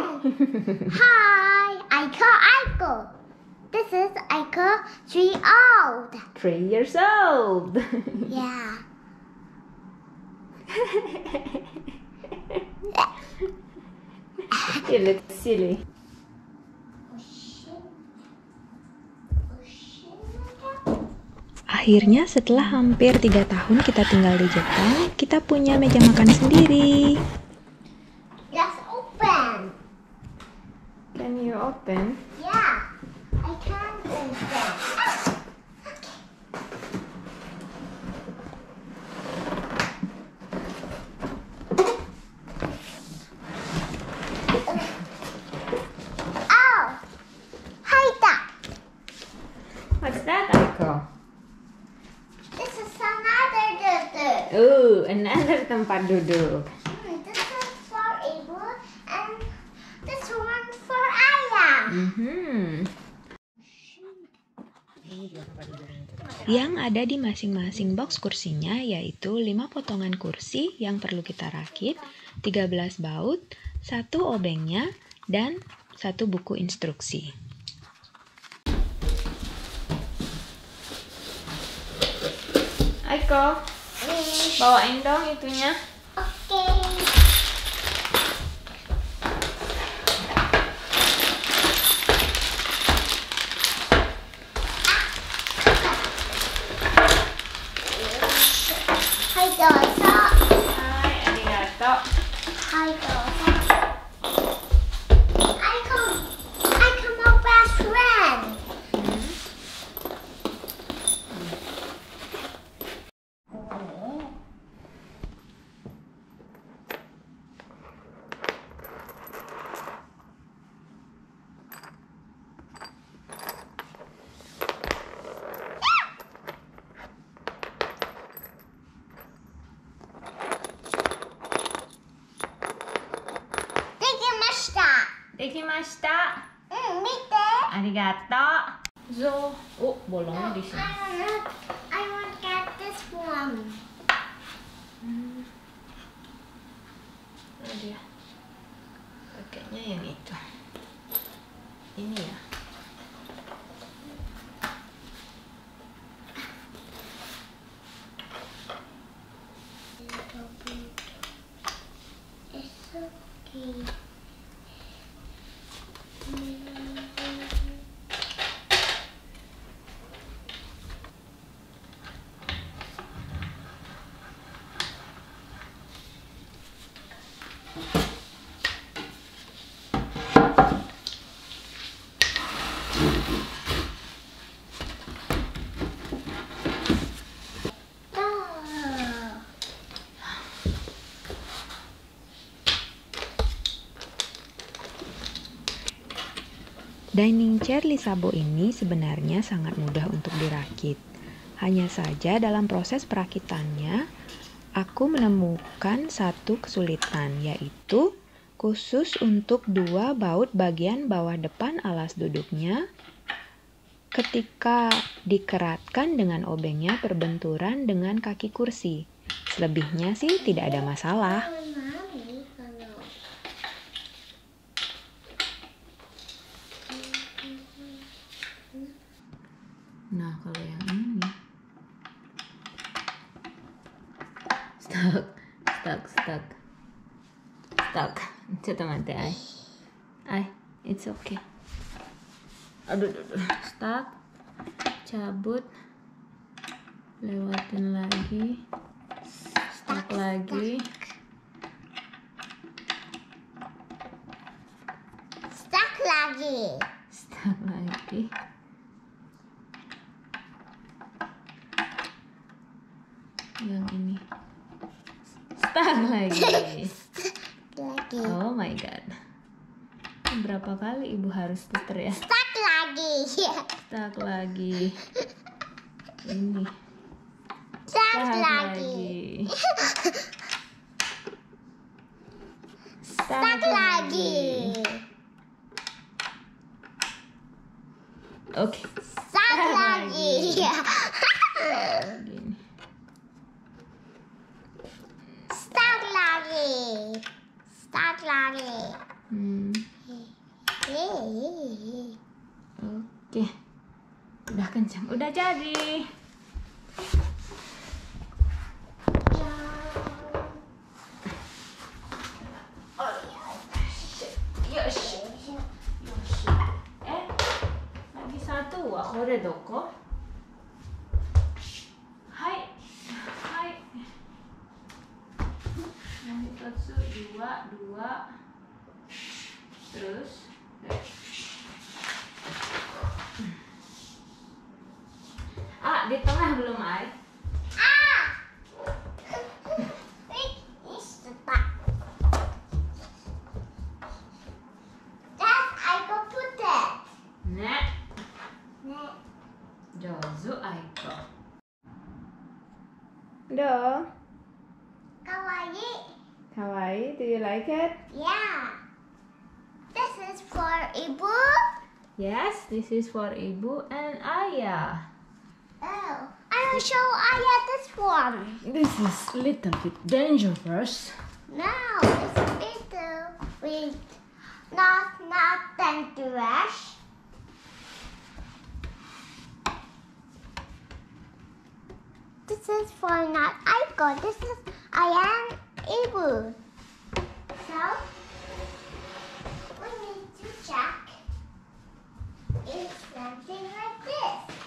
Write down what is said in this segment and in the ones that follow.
Hi, Aiko. This is Aiko, 3 old. 3 years old. Yeah. You look silly. Akhirnya setelah hampir 3 tahun kita tinggal di Jepang, kita punya meja makan sendiri. Let's open. Can you open? Yeah, I can open. Oh, Haida. What's that, Aiko? This is another duduk. Oh, another tempat duduk. This is for Ibu and this one for Ayah. Yang ada di masing-masing box kursinya yaitu 5 potongan kursi yang perlu kita rakit, 13 baut, 1 obengnya, dan 1 buku instruksi. Aiko, bawain dong itunya. Oke. Hai dosa. Hai, arigato. Hai dosa. I come my best friend. Dekimashita. Mite. Arigato. Zo. Oh, bolongnya di sini. I want get this one. Oh, dia. Pakainya yang itu. Ini ya. It's okay. Dining chair Lisabo ini sebenarnya sangat mudah untuk dirakit. Hanya saja dalam proses perakitannya, aku menemukan satu kesulitan, yaitu khusus untuk 2 baut bagian bawah depan alas duduknya. Ketika dikeratkan dengan obengnya berbenturan dengan kaki kursi. Selebihnya sih tidak ada masalah. Nah, kalau yang ini stuck. Cotto matte, it's okay. Aduh. Stuck. Cabut. Lewatin lagi. Stuck lagi. Stuck lagi. Yang ini stuck lagi. Oh my god, berapa kali ibu harus puter ya? Stuck lagi. Ini Stuck lagi. Stuck lagi. Oke. Stuck lagi. Gini. Stuck lagi. Hmm. Oke. Udah kencang, udah jadi. Lagi satu, aku udah doko. Hai. Satu, dua. Terus. Di tengah belum, Ai? Jozu aiko. Do. Kawaii, do you like it? Yeah. This is for Ibu. Yes, this is for Ibu and Ayah. Oh, I will show Aya this one. This is little bit dangerous. No, it's little bit not dangerous. This is for not Aiko. This is I am Ibu. So we need to check if something like this.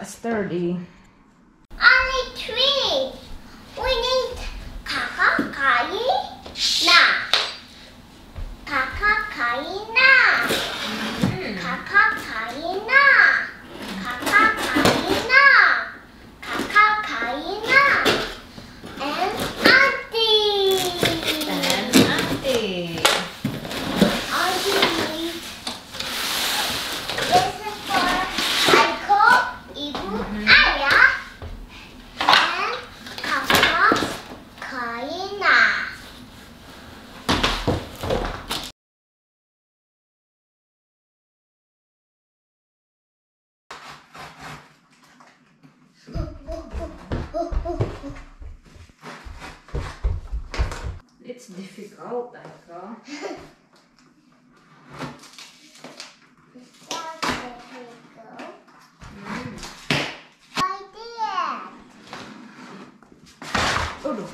Sturdy. Only three. We need kakak kai na. Kakak kai na. Kakak kai na. Kakak kai na. Kakak kai na. And auntie. And auntie. Auntie needs. This is for Aiko, Ibu, Ayah, and Kakak Kaina. It's difficult, Aiko. Aduh.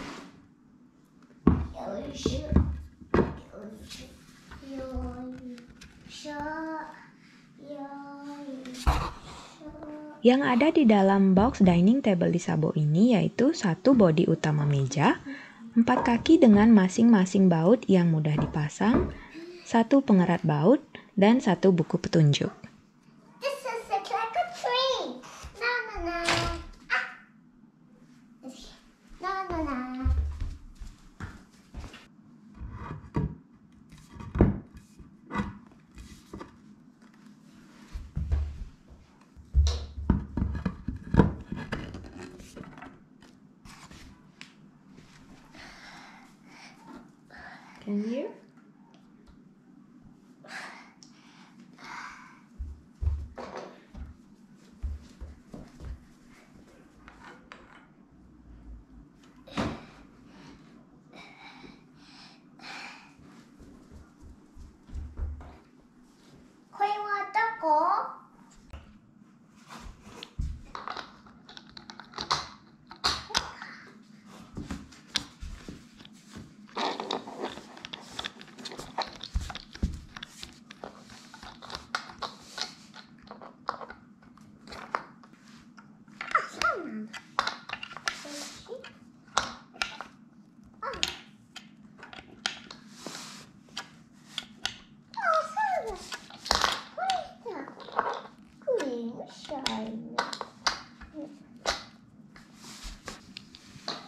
Yang ada di dalam box dining table di Sabo ini yaitu satu bodi utama meja, 4 kaki dengan masing-masing baut yang mudah dipasang, satu pengerat baut, dan satu buku petunjuk. This is like a tree. No. No. Can you?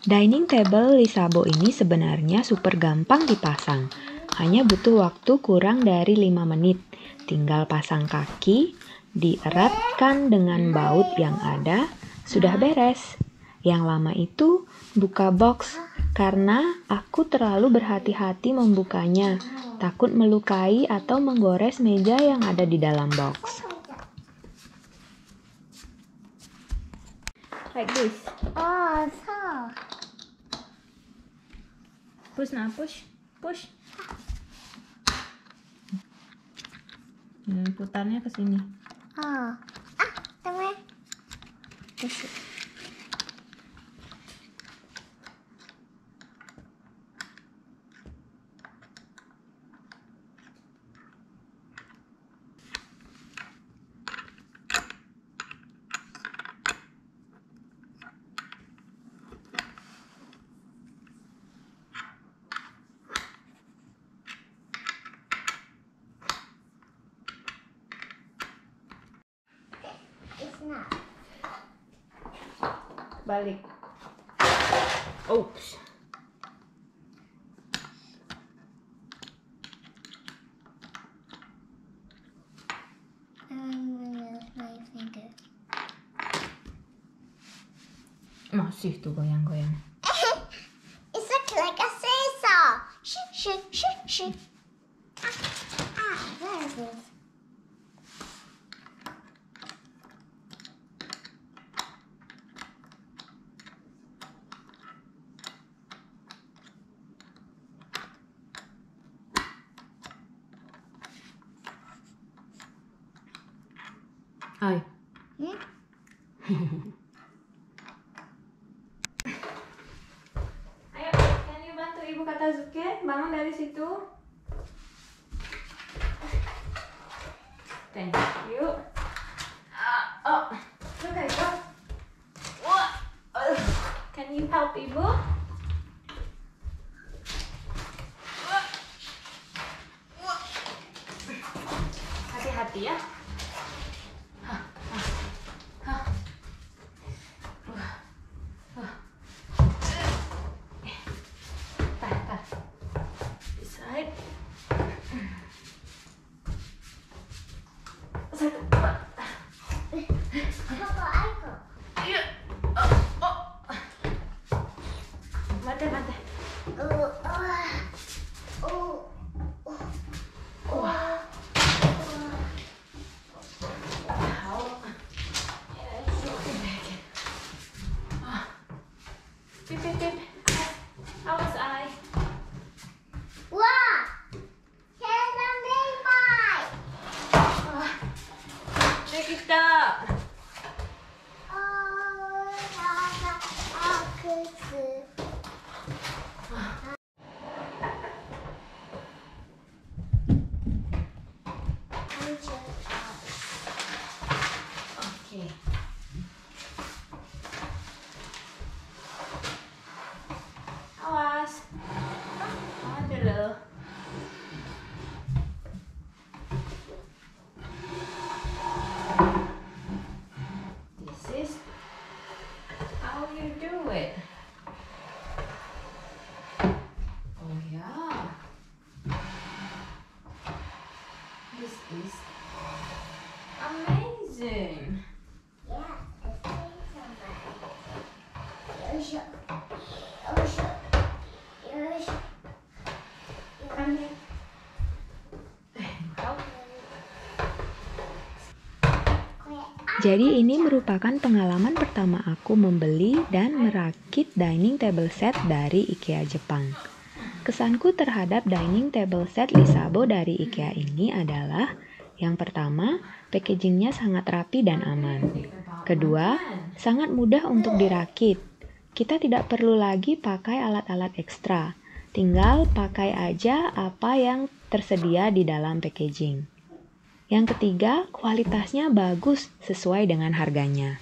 Dining table di Sabo ini sebenarnya super gampang dipasang. Hanya butuh waktu kurang dari 5 menit. Tinggal pasang kaki, dieratkan dengan baut yang ada, sudah beres. Yang lama itu buka box karena aku terlalu berhati-hati membukanya, takut melukai atau menggores meja yang ada di dalam box. Like this. Oh, so. Push now, push. Push. Putarnya ke sini. Oh. Teman. Push. It's not. Balik. Oops. I'm gonna use my finger. Masih tuh goyang-goyang. It's like a seesaw. Shoo, shoo, shoo, shoo. Where is this? Ay. Ayo, can you bantu Ibu Katazuke? Bangun dari situ. Thank you. Oh, okay, go. Can you help Ibu? Hati-hati ya. Side. Satu, dua. Papa, I go. Iya. Mate. Pip. Awas ay. Wow! Here's a baby! Check it out. Oh, Okay. Awas. Aduh. This is how you do it. Oh yeah. This is amazing. yeah, it's somebody. Come here. Help. Jadi ini merupakan pengalaman pertama aku membeli dan merakit dining table set dari IKEA Jepang. Kesanku terhadap dining table set Lisabo dari IKEA ini adalah yang pertama, packagingnya sangat rapi dan aman. Kedua, sangat mudah untuk dirakit. Kita tidak perlu lagi pakai alat-alat ekstra, tinggal pakai aja apa yang tersedia di dalam packaging. Yang ketiga, kualitasnya bagus sesuai dengan harganya.